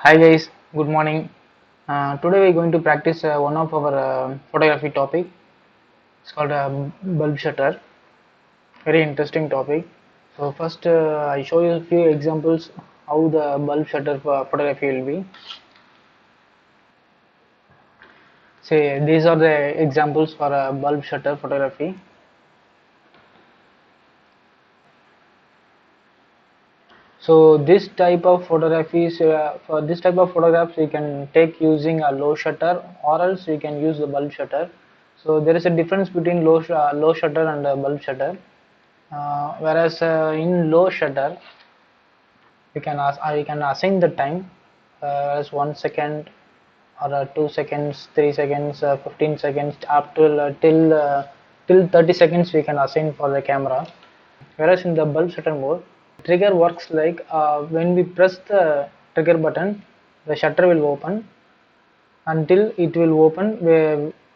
Hi guys, good morning. Today we're going to practice one of our photography topic. It's called bulb shutter. Very interesting topic. So first I show you a few examples how the bulb shutter photography will be. Say these are the examples for bulb shutter photography. So this type of photographies, for this type of photographs, we can take using a low shutter, or else we can use the bulb shutter. So there is a difference between low shutter and bulb shutter. Whereas in low shutter, we can assign the time as 1 second or 2 seconds, 3 seconds, 15 seconds, up till 30 seconds we can assign for the camera. Whereas in the bulb shutter mode, trigger works like when we press the trigger button, the shutter will open until it will open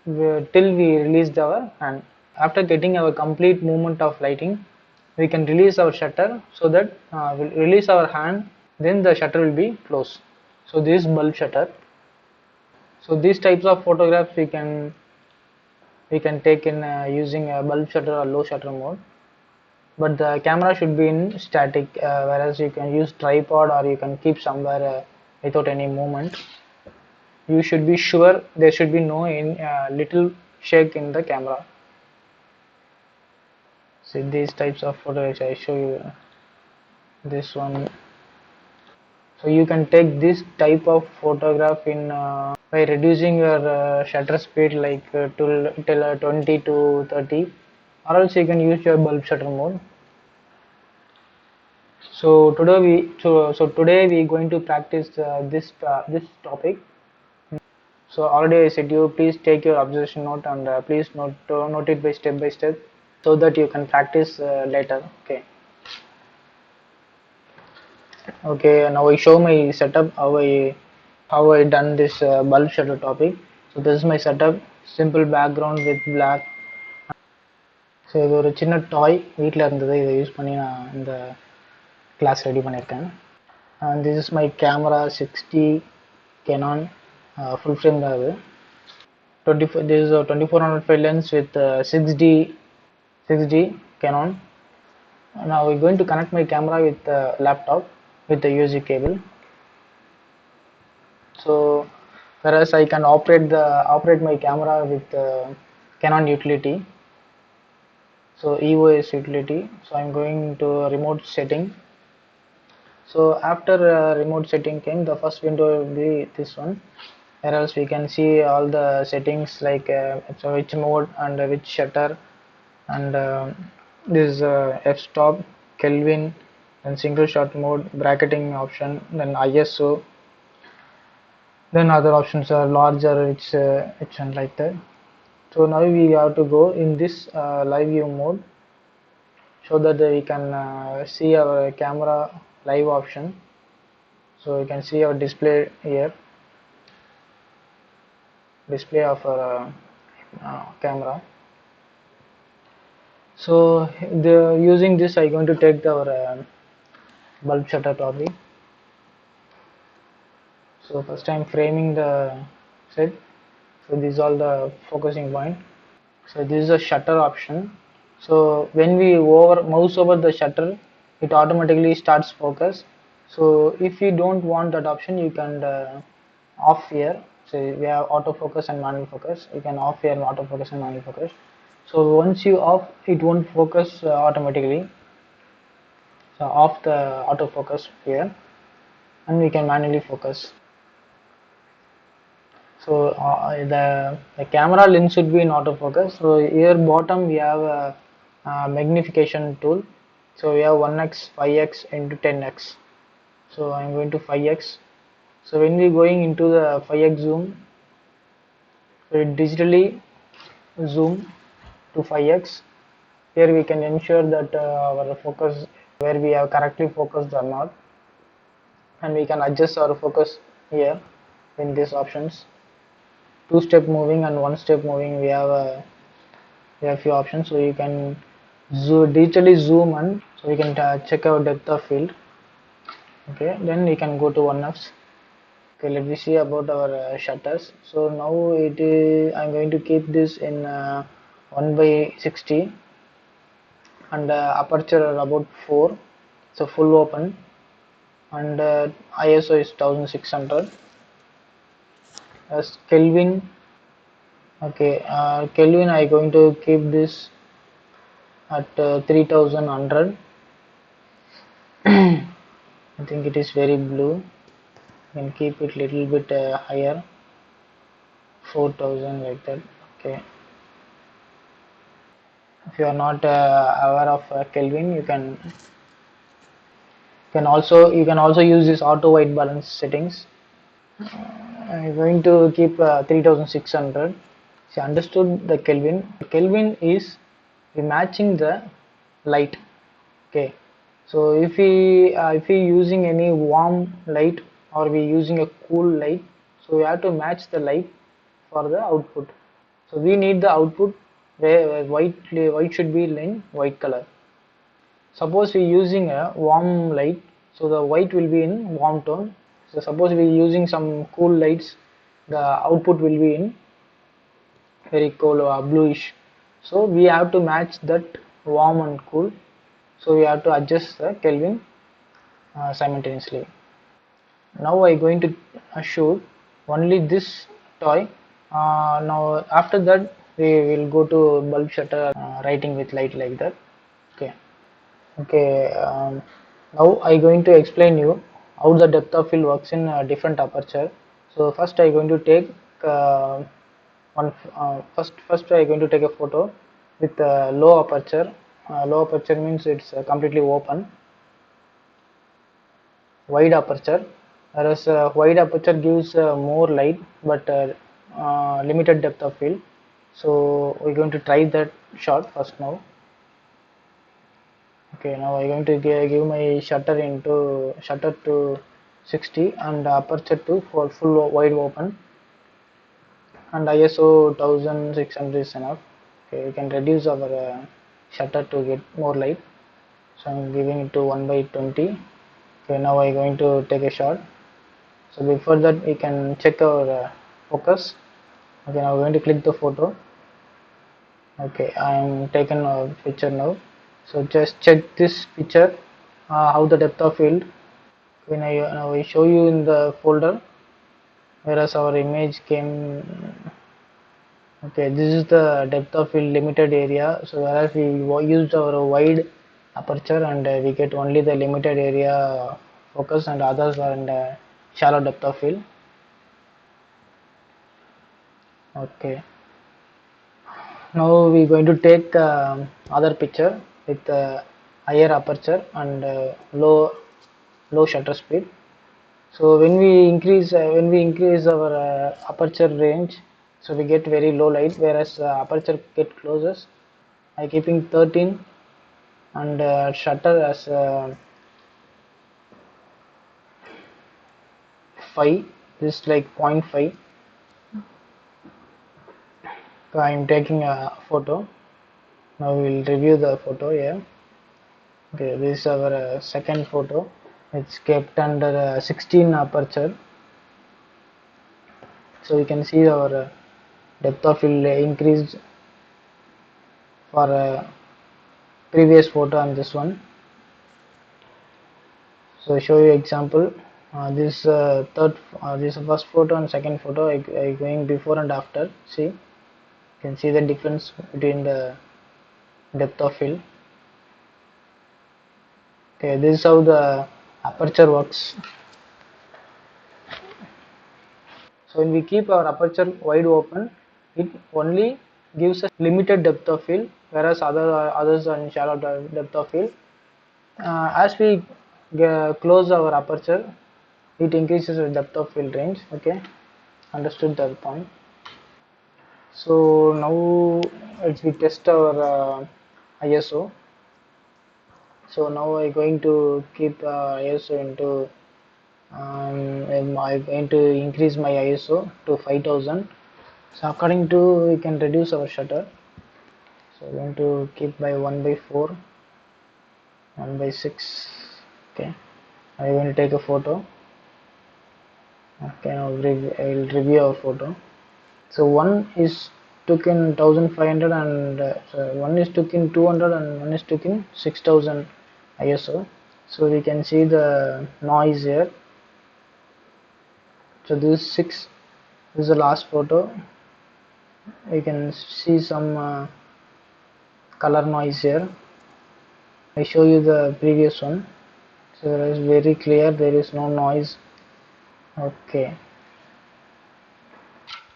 till we release our hand. After getting our complete movement of lighting, we can release our shutter so that we'll release our hand, then the shutter will be closed. So this is bulb shutter. So these types of photographs we can take in using a bulb shutter or low shutter mode, but the camera should be in static, whereas you can use tripod or you can keep somewhere without any movement. You should be sure there should be no little shake in the camera. See these types of photos I show you. This one. So you can take this type of photograph in by reducing your shutter speed like till 20 to 30, or else you can use your bulb shutter mode. So today we going to practice this topic. So already I said you please take your observation note and please note it by step so that you can practice later. Okay, now I show my setup how I done this bulb shutter topic. So this is my setup, simple background with black. So இது ஒரு சின்ன டாய் வீட்டில் இருந்தது, இதை use பண்ணி நான் இந்த class ready பண்ணியிருக்கேன். This is my camera 60 Canon full frame தான் இது. 24 this is a 2400 lens with 6D Canon. Now we're going to connect my camera with the laptop with the USB cable. So whereas I can operate my camera with Canon utility, so EOS utility. So I'm going to remote setting. So after remote setting came, the first window will be this one, where else we can see all the settings like so which mode and which shutter, and this f-stop, Kelvin, then single shot mode, bracketing option, then ISO, then other options are larger, it's and like that. So now we have to go in this live view mode so that we can see our camera live option. So you can see our display here, display of our camera. So using this I going to take our bulb shutter topic. So first I'm framing the set. So this is all the focusing point. So this is a shutter option. So when we mouse over the shutter, it automatically starts focus. So if you don't want that option, you can off here. So we have autofocus and manual focus. You can off here and autofocus and manual focus. So once you off, it won't focus automatically. So off the autofocus here, and we can manually focus. So the camera lens should be in autofocus. So here bottom we have a magnification tool. So we have 1x, 5x into 10x. So I'm going to 5x. So when we going into the 5x zoom, so it digitally zoom to 5x. Here we can ensure that our focus where we have correctly focused or not, and we can adjust our focus here in these options. 2-step moving and 1-step moving, we have few options. So you can digitally zoom in, so we can check our depth of field. Okay, then we can go to 1x. Okay, let me see about our shutters. So now it is, I'm going to keep this in 1 by 60 and aperture about 4, so full open, and ISO is 1600 as Kelvin. Okay, Kelvin I going to keep this at 3100. I think it is very blue. You can keep it little bit higher, 4000 like that. Okay, if you are not aware of Kelvin, you can also use this auto white balance settings. I'm going to keep 3600. See, understood the Kelvin. Kelvin is we matching the light. Okay, so if we using any warm light or we using a cool light, so we have to match the light for the output. So we need the output where white should be in white color. Suppose we using a warm light, so the white will be in warm tone. So suppose we using some cool lights, the output will be in very cool bluish. So we have to match that warm and cool. So we have to adjust the Kelvin simultaneously. Now I going to shoot only this toy. Now after that we will go to bulb shutter writing with light like that. Okay. Okay. Now I going to explain you how the depth of field works in different aperture. So first I going to take uh, first I going to take a photo with low aperture. Low aperture means it's completely open. Wide aperture, whereas wide aperture gives more light but limited depth of field. So we're going to try that shot first now. Okay, now I'm going to give my shutter to 60 and aperture to for full wide open, and ISO 1600 is enough. Okay, we can reduce our shutter to get more light. So I'm giving it to 1 by 20. Okay, now I'm going to take a shot. So before that we can check our focus. Okay, now we're going to click the photo. Okay, I'm taken a picture now. So just check this picture, how the depth of field. When I now I show you in the folder, whereas our image came. Okay, this is the depth of field limited area. So whereas we used our wide aperture and we get only the limited area focus, and others are in the shallow depth of field. Okay, now we're going to take other picture with higher aperture and low shutter speed. So when we increase our aperture range, so we get very low light, whereas aperture get closes. I keeping 13 and shutter as 5. This is like 0.5. So I am taking a photo. Now we will review the photo here. Okay, this is our second photo. It's kept under 16 aperture. So you can see our depth of field increased for previous photo and this one. So show you example. This this first photo and second photo I going before and after. See, you can see the difference between the depth of field. Okay, this is how the aperture works. So when we keep our aperture wide open, it only gives a limited depth of field, whereas others are in shallow depth of field. As we close our aperture, it increases the depth of field range. Okay, understood that point. So now let's we test our ISO. So now I'm going to keep ISO into I'm going to increase my ISO to 5000. So according to we can reduce our shutter. So I'm going to keep by 1 by 4, 1 by 6. Okay, I'm going to take a photo. Okay, now I will review our photo. So one is took in 1500 and one is took in 200 and one is took in 6000 ISO. So we can see the noise here. So this is the last photo. You can see some color noise here. I show you the previous one. So it is very clear, there is no noise. Okay,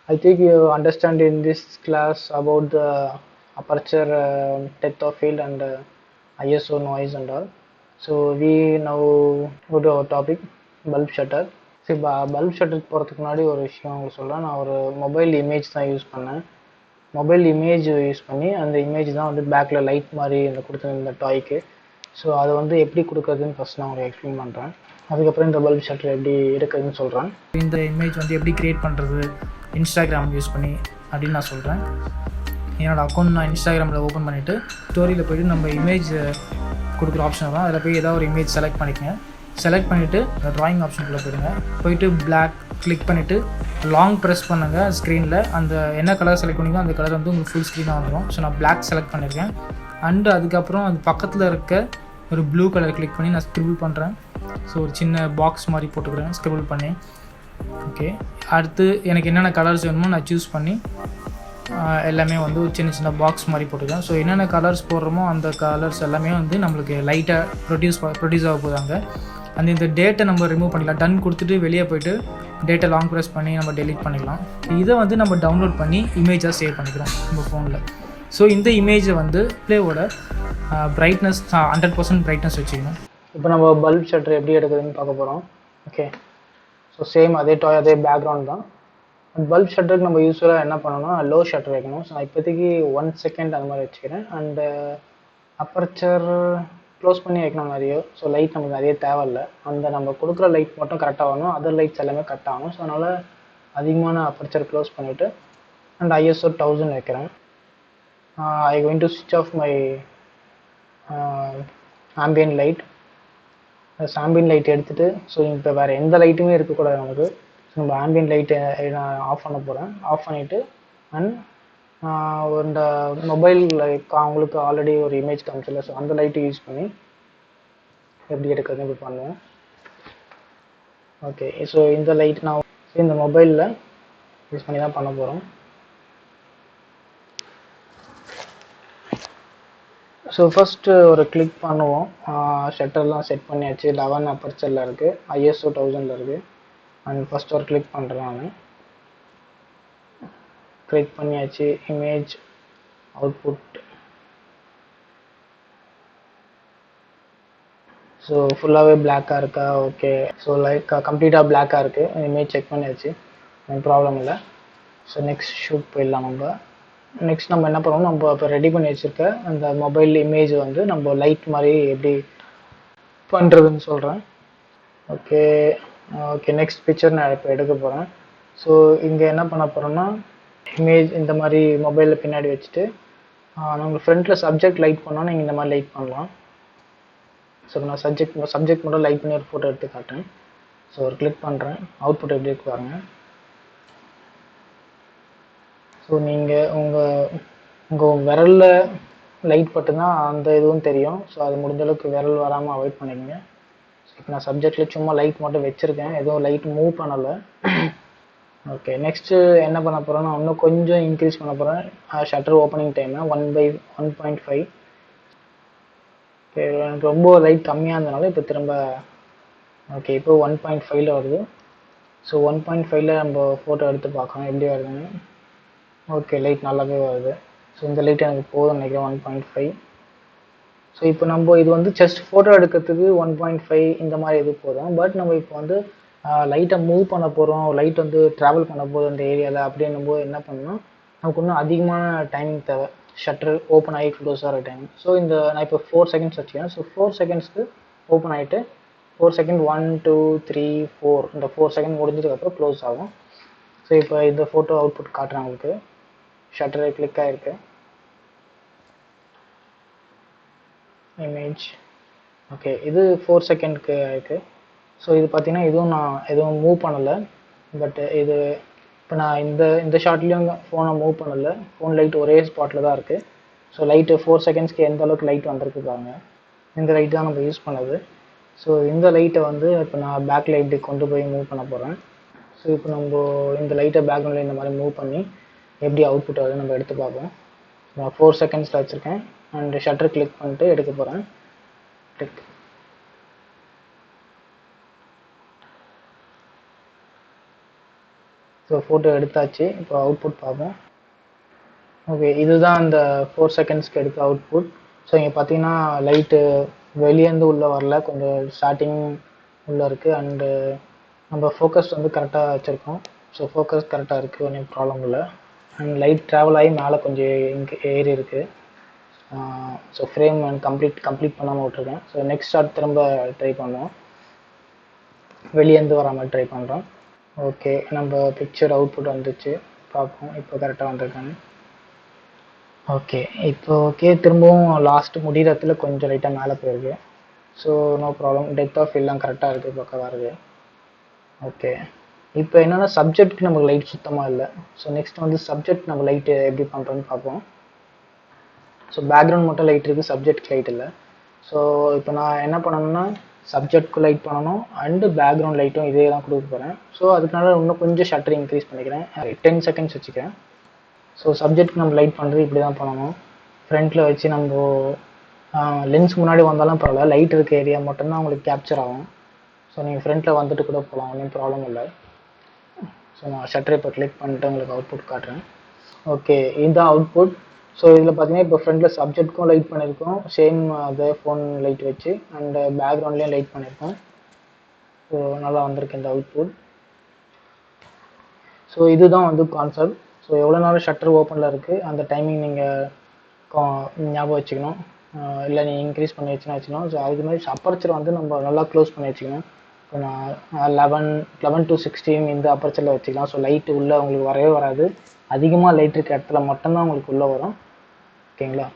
I think you understand in this class about the aperture depth of field and ISO noise and all. So we now go to our topic, bulb shutter. சரி, bulb ஷட்டருக்கு போகிறதுக்கு முன்னாடி ஒரு விஷயம் உங்களுக்கு சொல்கிறேன். நான் ஒரு mobile image தான் யூஸ் பண்ணேன். மொபைல் இமேஜ் யூஸ் பண்ணி அந்த இமேஜ் தான் வந்து பேக்கில் லைட் மாதிரி இந்த கொடுத்துருந்த டாய்க்கு. ஸோ அதை வந்து எப்படி கொடுக்குறதுன்னு ஃபஸ்ட் நான் உங்களுக்கு எக்ஸ்பிளைன் பண்ணுறேன். அதுக்கப்புறம் இந்த பல்ப் ஷட்டர் எப்படி எடுக்கிறதுன்னு சொல்கிறேன். இந்த இமேஜ் வந்து எப்படி க்ரியேட் பண்ணுறது இன்ஸ்டாகிராம் யூஸ் பண்ணி அப்படின்னு நான் சொல்கிறேன். என்னோடய அக்கௌண்ட் நான் இன்ஸ்டாகிராமில் ஓப்பன் பண்ணிவிட்டு ஸ்டோரியில் போய்ட்டு நம்ம இமேஜ் கொடுக்குற ஆப்ஷன் தான், அதில் போய் ஏதாவது ஒரு இமேஜ் செலக்ட் பண்ணிக்கங்க. செலக்ட் பண்ணிவிட்டு ட்ராயிங் ஆப்ஷனுக்குள்ளே போய்டுங்க. போய்ட்டு பிளாக் கிளிக் பண்ணிவிட்டு லாங் ப்ரெஸ் பண்ணுங்கள். ஸ்க்ரீனில் அந்த என்ன கலர் செலக்ட் பண்ணிங்களோ அந்த கலர் வந்து உங்களுக்கு ஃபுல் ஸ்க்ரீனாக வந்துடும். ஸோ நான் பிளாக் செலக்ட் பண்ணியிருக்கேன். அண்டு அதுக்கப்புறம் அது பக்கத்தில் இருக்க ஒரு ப்ளூ கலர் கிளிக் பண்ணி நான் ஸ்க்ரிபிள் பண்ணுறேன். ஸோ ஒரு சின்ன பாக்ஸ் மாதிரி போட்டுக்கிறேன் ஸ்க்ரிபிள் பண்ணி. ஓகே, அடுத்து எனக்கு என்னென்ன கலர்ஸ் வேணுமோ நான் சூஸ் பண்ணி எல்லாமே வந்து ஒரு சின்ன சின்ன பாக்ஸ் மாதிரி போட்டுக்கிறேன். ஸோ என்னென்ன கலர்ஸ் போடுறோமோ அந்த கலர்ஸ் எல்லாமே வந்து நம்மளுக்கு லைட்டாக ப்ரொடியூஸ் ஆக போதாங்க. அந்த இந்த டேட்டை நம்ம ரிமூவ் பண்ணிக்கலாம். டன் கொடுத்துட்டு வெளியே போய்ட்டு டேட்டை லாங் ப்ரெஸ் பண்ணி நம்ம டெலிட் பண்ணிக்கலாம். இதை வந்து நம்ம டவுன்லோட் பண்ணி இமேஜாக சேவ் பண்ணிக்கிறோம் நம்ம ஃபோனில். ஸோ இந்த இமேஜை வந்து டிஸ்ப்ளேவோட பிரைட்னஸ் 100% பிரைட்னஸ் வச்சுக்கணும். இப்போ நம்ம பல்ப் ஷட்டர் எப்படி எடுக்குதுன்னு பார்க்க போகிறோம். ஓகே, ஸோ சேம் அதே டாய் அதே பேக்ரவுண்ட் தான். பல்ப் ஷட்டருக்கு நம்ம யூஸ்வலாக என்ன பண்ணணும்னா லோ ஷட்டர் வைக்கணும். ஸோ நான் இப்போதைக்கு 1 செகண்ட் அந்த மாதிரி வச்சுக்கிறேன். அண்டு அப்பர்ச்சர் க்ளோஸ் பண்ணி வைக்கணும் நிறைய. ஸோ லைட் நமக்கு நிறைய தேவையில்லை. அந்த நம்ம கொடுக்குற லைட் மட்டும் கரெக்டாக வரணும், அதர் லைட்ஸ் எல்லாமே கரெக்ட் ஆகணும். ஸோ அதனால் அதிகமான அப்பர்ச்சர் க்ளோஸ் பண்ணிவிட்டு அண்ட் ISO 1000 வைக்கிறேன். ஐ கோயிங் டு ஸ்விட்ச் off my ambient light. Ambient light எடுத்துகிட்டு, ஸோ இப்போ வேறு எந்த லைட்டுமே இருக்கக்கூடாது நமக்கு. ஸோ நம்ம ஆம்பியன் லைட்டை நான் ஆஃப் பண்ண போகிறேன். ஆஃப் பண்ணிவிட்டு அண்ட் இந்த மொபைல் அவங்களுக்கு ஆல்ரெடி ஒரு இமேஜ் காமிச்சில்ல, ஸோ அந்த லைட்டை யூஸ் பண்ணி எப்படி எடுக்கிறதுன்னு இப்படி பண்ணுவோம். ஓகே, ஸோ இந்த லைட் நான் இந்த மொபைலில் யூஸ் பண்ணி தான் பண்ண போகிறோம். ஸோ ஃபஸ்ட்டு ஒரு கிளிக் பண்ணுவோம். ஷட்டர்லாம் செட் பண்ணியாச்சு. 11 அப்பர்ச்சரில் இருக்குது, ISO 1000 இருக்குது. அண்ட் ஃபஸ்ட் ஒரு கிளிக் பண்ணுறேன். நான் கிளிக் பண்ணியாச்சு. Image output. ஸோ ஃபுல்லாகவே பிளாக்காக இருக்கா? ஓகே, ஸோ லைக் கம்ப்ளீட்டாக பிளாக்காக இருக்குது. இமேஜ் செக் பண்ணியாச்சு, ப்ராப்ளம் இல்லை. ஸோ நெக்ஸ்ட் ஷூட் போயிடலாம். நெக்ஸ்ட் நம்ம என்ன பண்ணுவோம், நம்ம இப்போ ரெடி பண்ணி வச்சுருக்க அந்த மொபைல் இமேஜ் வந்து நம்ம லைட் மாதிரி எப்படி பண்ணுறதுன்னு சொல்கிறேன். ஓகே ஓகே, நெக்ஸ்ட் பிக்சர் நான் இப்போ எடுக்க போகிறேன். ஸோ இங்கே என்ன பண்ண போகிறோன்னா, இமேஜ் இந்த மாதிரி மொபைலில் பின்னாடி வச்சுட்டு நம்ம ஃப்ரண்ட்டில் சப்ஜெக்ட் லைட் பண்ணோன்னா நீங்கள் இந்த மாதிரி லைட் பண்ணலாம். ஸோ நான் சப்ஜெக்ட் மட்டும் லைட் பண்ணி ஒரு ஃபோட்டோ எடுத்து காட்டேன். ஸோ ஒரு கிளிக் பண்ணுறேன். அவுட்புட் எப்படி இருக்கு பாருங்கள். ஸோ நீங்கள் உங்கள் விரலில் லைட் பட்டுனா அந்த இதுவும் தெரியும். ஸோ அது முடிஞ்சளவுக்கு விரல் வராமல் அவாய்ட் பண்ணிக்கோங்க. ஸோ இப்போ நான் சப்ஜெக்டில் சும்மா லைட் மட்டும் வச்சுருக்கேன், எதுவும் லைட் மூவ் பண்ணலை. ஓகே, நெக்ஸ்ட்டு என்ன பண்ண போகிறேன்னா இன்னும் கொஞ்சம் இன்க்ரீஸ் பண்ண போகிறேன் ஷட்டர் ஓப்பனிங் டைமை 1/1.5. ஓகே, எனக்கு ரொம்ப லைட் கம்மியாக இருந்தனால இப்போ திரும்ப ஓகே இப்போ 1.5ல் வருது. ஸோ 1.5ல் நம்ம ஃபோட்டோ எடுத்து பார்க்கலாம் எப்படி வருதுன்னு. ஓகே, லைட் நல்லாவே வருது. ஸோ இந்த லைட் எனக்கு போதும் நினைக்கிறேன் 1.5. ஸோ இப்போ நம்ம இது வந்து ஜஸ்ட் ஃபோட்டோ எடுக்கிறதுக்கு 1.5 இந்த மாதிரி இது போதும். பட் நம்ம இப்போ வந்து லைட்டை மூவ் பண்ண போகிறோம், லைட் வந்து ட்ராவல் பண்ண போதும் இந்த ஏரியாவில் அப்படின்னும் போது என்ன பண்ணணும், நமக்கு இன்னும் அதிகமான டைமிங் தேவை. ஷட்டர் ஓப்பன் ஆகி க்ளோஸ் ஆகிற டைமிங். ஸோ இந்த நான் இப்போ 4 செகண்ட்ஸ் வச்சுக்கேன். ஸோ 4 செகண்ட்ஸ்க்கு ஓப்பன் ஆகிட்டு 4 செகண்ட் 1 2 3 4 இந்த 4 செகண்ட் முடிஞ்சதுக்கப்புறம் க்ளோஸ் ஆகும். ஸோ இப்போ இந்த ஃபோட்டோ அவுட்புட் காட்டுறேன் உங்களுக்கு. ஷட்டர் கிளிக் ஆகிருக்கு, இமேஜ். ஓகே, இது 4 செகண்ட்க்கு இருக்குது. ஸோ இது பார்த்தீங்கன்னா இதுவும் நான் எதுவும் மூவ் பண்ணலை. பட் இது இப்போ நான் இந்த ஷார்ட்லேயும் ஃபோனை மூவ் பண்ணல, ஃபோன் லைட் ஒரே ஸ்பாட்டில் தான் இருக்குது. ஸோ லைட்டு 4 செகண்ட்ஸ்க்கு எந்த அளவுக்கு லைட் வந்திருக்கு பாருங்க. இந்த லைட் தான் நம்ம யூஸ் பண்ணது. ஸோ இந்த லைட்டை வந்து இப்போ நான் பேக் லைட்டு கொண்டு போய் மூவ் பண்ண போகிறேன். ஸோ இப்போ நம்ம இந்த லைட்டை பேக்ரவுண்டில் இந்த மாதிரி மூவ் பண்ணி எப்படி அவுட்புட் ஆகுது நம்ம எடுத்து பார்ப்போம். நான் 4 செகண்ட்ஸில் வச்சுருக்கேன் அண்ட் ஷட்டர் கிளிக் பண்ணிட்டு எடுக்க போகிறேன். கிளிக். ஸோ ஃபோட்டோ எடுத்தாச்சு. இப்போ அவுட்புட் பார்ப்போம். ஓகே, இதுதான் அந்த 4 செகண்ட்ஸ்க்கு எடுத்த அவுட்புட். ஸோ இங்கே பார்த்தீங்கன்னா லைட்டு வெளியேருந்து உள்ளே வரல, கொஞ்சம் ஸ்டார்டிங் உள்ளே இருக்குது. அண்டு நம்ம ஃபோக்கஸ் வந்து கரெக்டாக வச்சுருக்கோம். ஸோ ஃபோக்கஸ் கரெக்டாக இருக்குது, ஒன்றும் ப்ராப்ளம் இல்லை. அண்ட் லைட் ட்ராவல் ஆகி மேலே கொஞ்சம் இங்கே ஏறி இருக்குது. ஸோ ஃப்ரேம் கம்ப்ளீட் பண்ணாமல் விட்ருக்கேன். ஸோ நெக்ஸ்ட் ஷாட் திரும்ப ட்ரை பண்ணுவோம். வெளியேருந்து வர மாதிரி ட்ரை பண்ணுறோம். ஓகே, நம்ம பிக்சர் அவுட்புட் வந்துச்சு, பார்ப்போம் இப்போ கரெக்டாக வந்திருக்காங்க. ஓகே, இப்போ ஓகே, திரும்பவும் லாஸ்ட் முடிகிறதுல கொஞ்சம் லைட்டாக மேலே போயிருக்கு. So no problem, depth of எல்லாம் கரெக்டாக இருக்குது, பக்கவாக இருக்குது. ஓகே, இப்போ என்னென்னா சப்ஜெக்ட்டுக்கு நமக்கு லைட் சுத்தமாக இல்லை. ஸோ நெக்ஸ்ட் வந்து சப்ஜெக்ட் நம்ம லைட்டு எப்படி பண்ணுறோன்னு பார்ப்போம். ஸோ பேக்ரவுண்ட் மட்டும் லைட் இருக்குது, சப்ஜெக்ட் லைட் இல்லை. ஸோ இப்போ நான் என்ன பண்ணணும்னா சப்ஜெக்ட்க்கு லைட் பண்ணணும் அண்டு பேக்ரவுண்ட் லைட்டும் இதே தான் கொடுக்க போகிறேன். ஸோ அதுக்குனால இன்னும் கொஞ்சம் ஷட்டர் இன்க்ரீஸ் பண்ணிக்கிறேன், 10 செகண்ட்ஸ் வச்சுக்கிறேன். ஸோ சப்ஜெக்ட்க்கு நம்ம லைட் பண்ணுறது இப்படி தான் பண்ணணும். ஃப்ரண்ட்டில் வச்சு நம்ம லென்ஸ் முன்னாடி வந்தாலும் பரவாயில்ல, லைட் இருக்க ஏரியா மட்டும்தான் உங்களுக்கு கேப்சர் ஆகும். ஸோ நீங்கள் ஃப்ரண்ட்டில் வந்துட்டு கூட போகலாம், ஒன்றும் ப்ராப்ளம் இல்லை. ஸோ நான் ஷட்டரை இப்போ கிளிக் பண்ணிட்டு உங்களுக்கு அவுட்புட் காட்டுறேன். ஓகே, இதுதான் அவுட்புட். ஸோ இதில் பார்த்தீங்கன்னா இப்போ ஃப்ரண்ட்டில் சப்ஜெக்ட்க்கும் லைட் பண்ணியிருக்கோம், சேம் அதே ஃபோன் லைட் வச்சு, அண்ட் பேக்ரவுண்ட்லேயும் லைட் பண்ணியிருக்கோம். ஸோ நல்லா வந்திருக்கு இந்த அவுட்புட். ஸோ இதுதான் வந்து கான்செப்ட். ஸோ எவ்வளோ நேரம் ஷட்டர் ஓப்பனில் இருக்குது அந்த டைமிங் நீங்கள் ஞாபகம் வச்சுக்கணும், இல்லை நீங்கள் இன்க்ரீஸ் பண்ணி வச்சுக்கணும். ஸோ அதுக்கு மாதிரி அப்பர்ச்சர் வந்து நம்ம நல்லா க்ளோஸ் பண்ணி வச்சுக்கணும். இப்போ நான் 11 to 16 இந்த அப்பர்ச்சரில் வச்சுக்கலாம். ஸோ லைட்டு உள்ளே உங்களுக்கு வரவே வராது, அதிகமாக லைட் இருக்க இடத்துல மட்டும்தான் உங்களுக்கு உள்ளே வரும். ஓகேங்களா?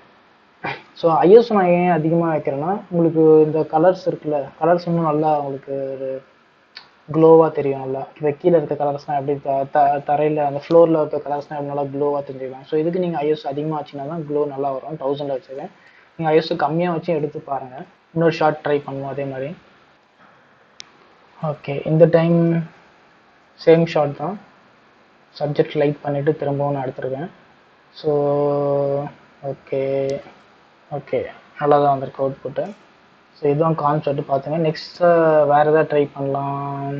ஸோ ஐஎஸ் நான் ஏன் அதிகமாக வைக்கிறேன்னா, உங்களுக்கு இந்த கலர்ஸ் இருக்குல்ல, கலர்ஸ் இன்னும் நல்லா உங்களுக்கு ஒரு க்ளோவாக தெரியும். நல்லா இப்போ கீழே இருக்க கலர்ஸ்னால் எப்படி தரையில் அந்த ஃப்ளோரில் இருக்க கலர்ஸ்னால் எப்படி நல்லா க்ளோவாக தெரிஞ்சுக்கலாம். ஸோ இதுக்கு நீங்கள் ஐஎஸ் அதிகமாக வச்சிங்கன்னா தான் க்ளோ நல்லா வரும். 1000 வச்சுருக்கேன். நீங்கள் ஐஎஸ் கம்மியாக வச்சு எடுத்து பாருங்கள். இன்னொரு ஷார்ட் ட்ரை பண்ணுவோம் அதே மாதிரி. ஓகே, இந்த டைம் சேம் ஷார்ட் தான், சப்ஜெக்ட் லைட் பண்ணிவிட்டு திரும்பவும் நான் எடுத்துருக்கேன். ஸோ ஓகே நல்லா தான் வந்திருக்கு அவுட்புட்டு. ஸோ இதுதான் கான்செப்ட் பார்த்துங்க. நெக்ஸ்ட்டு வேறு எதாவது ட்ரை பண்ணலாம்.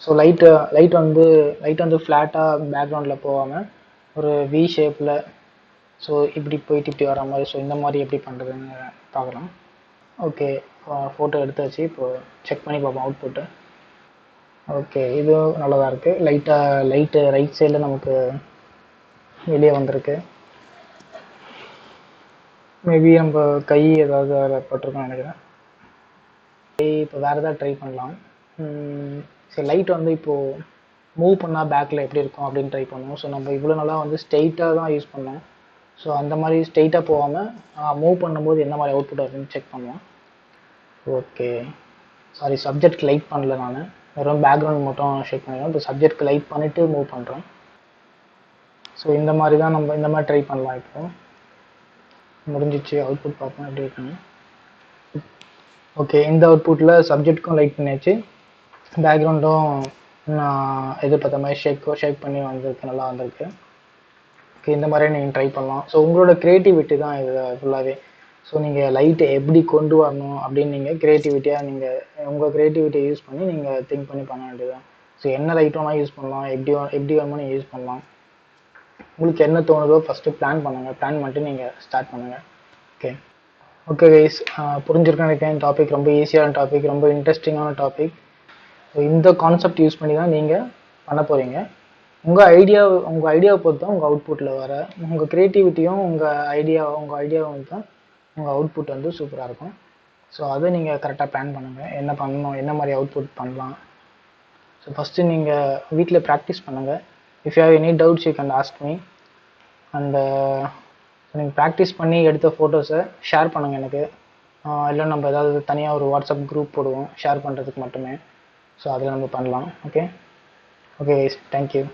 ஸோ லைட் வந்து ஃப்ளாட்டாக பேக்ரவுண்டில் போகாமல் ஒரு வி ஷேப்பில், ஸோ இப்படி போயிட்டு இப்படி வர மாதிரி, ஸோ இந்த மாதிரி எப்படி பண்ணுறதுன்னு பார்க்கலாம். ஓகே, ஃபோட்டோ எடுத்தாச்சு. இப்போது செக் பண்ணி பார்ப்போம் அவுட்புட்டு. ஓகே, இது நல்லா தான் இருக்குது. லைட்டு ரைட் சைடில் நமக்கு வெளியே வந்திருக்கு. மேபி நம்ம கை ஏதாவது அதில் பட்டிருக்கோம்னு நினைக்கிறேன். இப்போ வேறு எதாவது ட்ரை பண்ணலாம். சரி, லைட் வந்து இப்போது மூவ் பண்ணால் பேக்கில் எப்படி இருக்கும் அப்படின்னு ட்ரை பண்ணுவோம். ஸோ நம்ம இவ்வளோ நாளாக வந்து ஸ்ட்ரெயிட்டாக தான் யூஸ் பண்ணோம். ஸோ அந்த மாதிரி ஸ்ட்ரெயிட்டாக போகாமல் மூவ் பண்ணும்போது என்ன மாதிரி அவுட்புட் வருதுன்னு செக் பண்ணுவோம். ஓகே, சாரி, சப்ஜெக்ட் லைட் பண்ணல, நான் வெறும் பேக்ரவுண்ட் மட்டும் ஷேக் பண்ணிடுறேன். இப்போ சப்ஜெக்ட்க்கு லைட் பண்ணிவிட்டு மூவ் பண்ணுறேன். ஸோ இந்த மாதிரி தான் நம்ம இந்த மாதிரி ட்ரை பண்ணலாம். இப்போது முடிஞ்சிச்சு, அவுட்புட் பார்ப்போம் எப்படி இருக்குன்னு. ஓகே, இந்த அவுட்புட்டில் சப்ஜெக்ட்க்கும் லைட் பண்ணியாச்சு, பேக்ரவுண்டும் நான் எதிர்பார்த்த மாதிரி ஷேக் பண்ணி வந்திருக்கு, நல்லா வந்திருக்கு. ஓகே, இந்த மாதிரி நீங்கள் ட்ரை பண்ணலாம். ஸோ உங்களோட க்ரியேட்டிவிட்டி தான் இது ஃபுல்லாகவே. ஸோ நீங்கள் லைட்டை எப்படி கொண்டு வரணும் அப்படின்னு நீங்கள் க்ரியேட்டிவிட்டியாக நீங்கள் உங்கள் க்ரியேட்டிவிட்டியை யூஸ் பண்ணி நீங்கள் திங்க் பண்ணி பண்ண வேண்டியதுதான். ஸோ என்ன லைட் வேணால் யூஸ் பண்ணலாம், எப்படி வேணுமோ நீங்கள் யூஸ் பண்ணலாம். உங்களுக்கு என்ன தோணுதோ ஃபஸ்ட்டு பிளான் பண்ணுங்கள், பிளான் பண்ணிட்டு நீங்கள் ஸ்டார்ட் பண்ணுங்கள். ஓகே கைஸ், புரிஞ்சிருக்கேன்னு நினைக்கிறேன். டாபிக் ரொம்ப ஈஸியான டாபிக், ரொம்ப இன்ட்ரெஸ்டிங்கான டாபிக். ஸோ இந்த கான்செப்ட் யூஸ் பண்ணி தான் நீங்கள் பண்ண போகிறீங்க. உங்கள் ஐடியாவை பொறுத்து தான் உங்கள் அவுட்புட்டில் வர உங்கள் க்ரியேட்டிவிட்டியும் உங்கள் ஐடியாவும் தான் உங்கள் அவுட்புட் வந்து சூப்பராக இருக்கும். ஸோ அதை நீங்கள் கரெக்டாக பிளான் பண்ணுங்கள், என்ன பண்ணணும், என்ன மாதிரி அவுட்புட் பண்ணலாம். ஸோ ஃபஸ்ட்டு நீங்கள் வீட்டில் ப்ராக்டிஸ் பண்ணுங்கள். If you have any doubts you can ask me. And நீங்கள் ப்ராக்டிஸ் பண்ணி எடுத்த ஃபோட்டோஸை ஷேர் பண்ணுங்கள் எனக்கு. இல்லை நம்ம ஏதாவது தனியாக ஒரு வாட்ஸ்அப் குரூப் போடுவோம் ஷேர் பண்ணுறதுக்கு மட்டுமே. ஸோ அதில் நம்ம பண்ணலாம். Okay guys, thank you.